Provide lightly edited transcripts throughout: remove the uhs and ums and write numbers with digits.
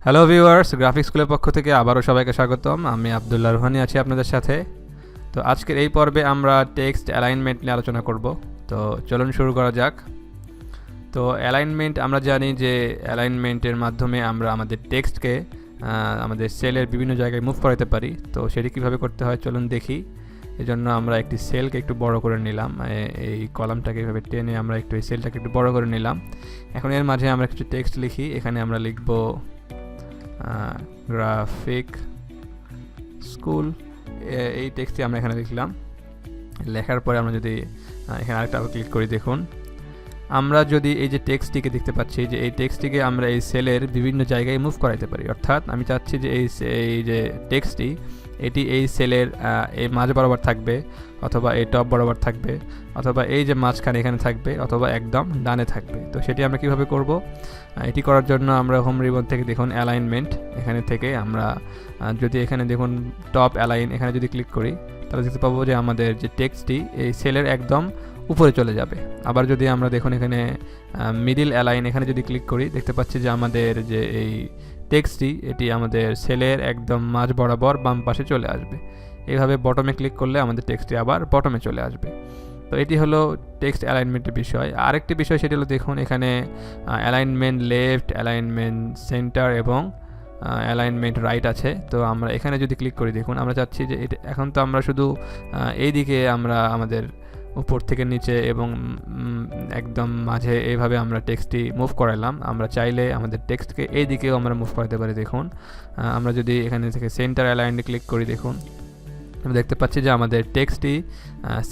Hello viewers, graphics স্কুলের পক্ষ থেকে আবারও সবাইকে স্বাগতম। আমি আব্দুল্লাহ রোহানি আছি আপনাদের সাথে। তো আজকের এই পর্বে আমরা টেক্সট অ্যালাইনমেন্ট নিয়ে আলোচনা করব। তো চলুন শুরু করা যাক। তো অ্যালাইনমেন্ট আমরা জানি যে অ্যালাইনমেন্টের মাধ্যমে আমরা আমাদের টেক্সটকে আমাদের সেলের বিভিন্ন জায়গায় মুভ করাতে পারি। তো সেটি কীভাবে করতে হয় চলুন দেখি। এজন্য আমরা একটি সেলকে একটু বড় করে নিলাম, এই কলামটাকে এভাবে টেনে আমরা একটু এই সেলটাকে একটু বড় করে নিলাম। এখন এর মাঝে আমরা কিছু টেক্সট লিখি। এখানে আমরা লিখব গ্রাফিক স্কুল। এই টেক্সটটি আমরা এখানে লিখলাম। লেখার পরে আমরা যদি এখানে আরেকটা ক্লিক করি, দেখুন আমরা যদি এই যে টেক্সটটিকে দেখতে পাচ্ছি যে এই টেক্সটটিকে আমরা এই সেলের বিভিন্ন জায়গায় মুভ করাইতে পারি। অর্থাৎ আমি চাচ্ছি যে এই যে টেক্সটটি এটি এই সেলের এই মাঝ বরাবর থাকবে, অথবা এই টপ বরাবর থাকবে, অথবা এই যে মাঝখানে এখানে থাকবে, অথবা একদম ডানে থাকবে। তো সেটি আমরা কিভাবে করব? এটি করার জন্য আমরা হোম রিবন থেকে দেখুন অ্যালাইনমেন্ট, এখানে থেকে আমরা যদি এখানে দেখুন টপ অ্যালাইন, এখানে যদি ক্লিক করি তাহলে দেখতে পাবো যে আমাদের যে টেক্সটটি এই সেলের একদম উপরে চলে যাবে। আবার যদি আমরা দেখুন এখানে মিডিল অ্যালাইন, এখানে যদি ক্লিক করি দেখতে পাচ্ছি যে আমাদের যে এই টেক্সটটি এটি আমাদের সেলের একদম মাঝ বরাবর বাম পাশে চলে আসবে। এইভাবে বটমে ক্লিক করলে আমাদের টেক্সটটি আবার বটমে চলে আসবে। তো এটি হলো টেক্সট অ্যালাইনমেন্টের বিষয়। আরেকটি বিষয় সেটি হলো দেখুন এখানে অ্যালাইনমেন্ট লেফট, অ্যালাইনমেন্ট সেন্টার এবং অ্যালাইনমেন্ট রাইট আছে। তো আমরা এখানে যদি ক্লিক করি দেখুন আমরা চাচ্ছি যে এখন তো আমরা শুধু এই দিকে আমরা আমাদের উপর থেকে নিচে এবং একদম মাঝে এইভাবে আমরা টেক্সটটি মুভ করালাম। আমরা চাইলে আমাদের টেক্সটকে এই দিকেও আমরা মুভ করাতে পারি। দেখুন আমরা যদি এখানে থেকে সেন্টার অ্যালাইনে ক্লিক করি, দেখুন আমরা দেখতে পাচ্ছি যে আমাদের টেক্সটটি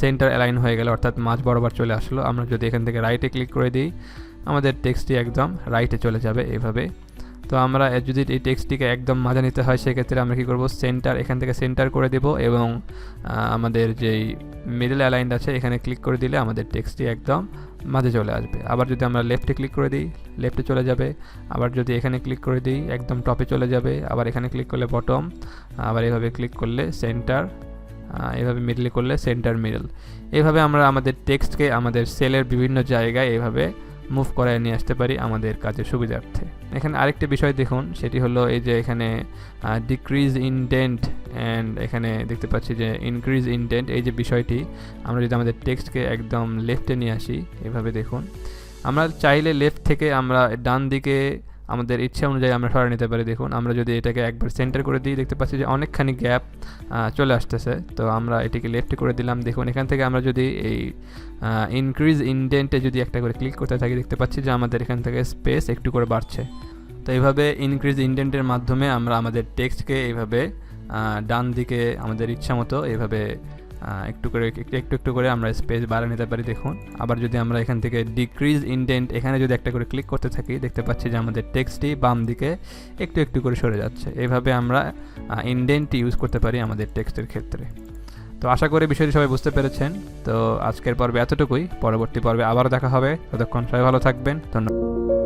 সেন্টার অ্যালাইন হয়ে গেল, অর্থাৎ মাঝ বরাবর চলে আসলো। আমরা যদি এখান থেকে রাইটে ক্লিক করে দিই আমাদের টেক্সটটি একদম রাইটে চলে যাবে এইভাবে। তো আমরা যদি এই টেক্সটটিকে একদম মাঝে নিতে হয় সেক্ষেত্রে আমরা কী করব, সেন্টার, এখান থেকে সেন্টার করে দেব এবং আমাদের যেই মিডল অ্যালাইন্ড আছে এখানে ক্লিক করে দিলে আমাদের টেক্সটটি একদম মাঝে চলে আসবে। আবার যদি আমরা লেফটে ক্লিক করে দিই লেফটে চলে যাবে। আবার যদি এখানে ক্লিক করে দিই একদম টপে চলে যাবে। আবার এখানে ক্লিক করলে বটম, আবার এভাবে ক্লিক করলে সেন্টার, এভাবে মিডলে করলে সেন্টার মিডল। এইভাবে আমরা আমাদের টেক্সটকে আমাদের সেলের বিভিন্ন জায়গায় এইভাবে মুভ করায় নিয়ে আসতে পারি আমাদের কাজের সুবিধার্থে। এখানে আরেকটি বিষয় দেখুন, সেটি হলো এই যে এখানে ডিক্রিজ ইনডেন্ট অ্যান্ড এখানে দেখতে পাচ্ছি যে ইনক্রিজ ইনডেন্ট। এই যে বিষয়টি আমরা যদি আমাদের টেক্সটকে একদম লেফটে নিয়ে আসি এভাবে দেখুন, আমরা চাইলে লেফট থেকে আমরা ডান দিকে আমাদের ইচ্ছা অনুযায়ী আমরা সরাই নিতে পারি। দেখুন আমরা যদি এটাকে একবার সেন্টার করে দিই দেখতে পাচ্ছি যে অনেকখানি গ্যাপ চলে আসতেছে। তো আমরা এটিকে লেফটে করে দিলাম। দেখুন এখান থেকে আমরা যদি এই ইনক্রিজ ইনডেন্টে যদি একটা করে ক্লিক করতে থাকি দেখতে পাচ্ছি যে আমাদের এখান থেকে স্পেস একটু করে বাড়ছে। তো এইভাবে ইনক্রিজ ইনডেন্টের মাধ্যমে আমরা আমাদের টেক্সটকে এইভাবে ডান দিকে আমাদের ইচ্ছা মতো এইভাবে একটু একটু করে আমরা স্পেস বাড়িয়ে নিতে পারি। দেখুন আবার যদি আমরা এখান থেকে ডিক্রিজ ইনডেন্ট, এখানে যদি একটা করে ক্লিক করতে থাকি দেখতে পাচ্ছি যে আমাদের টেক্সটটি বাম দিকে একটু করে সরে যাচ্ছে। এইভাবে আমরা ইনডেন্ট ইউজ করতে পারি আমাদের টেক্সটের ক্ষেত্রে। তো আশা করি বিষয়টি সবাই বুঝতে পেরেছেন। তো আজকের পর্বে এতটুকুই, পরবর্তী পর্বে আবারও দেখা হবে। ততক্ষণ সবাই ভালো থাকবেন, ধন্যবাদ।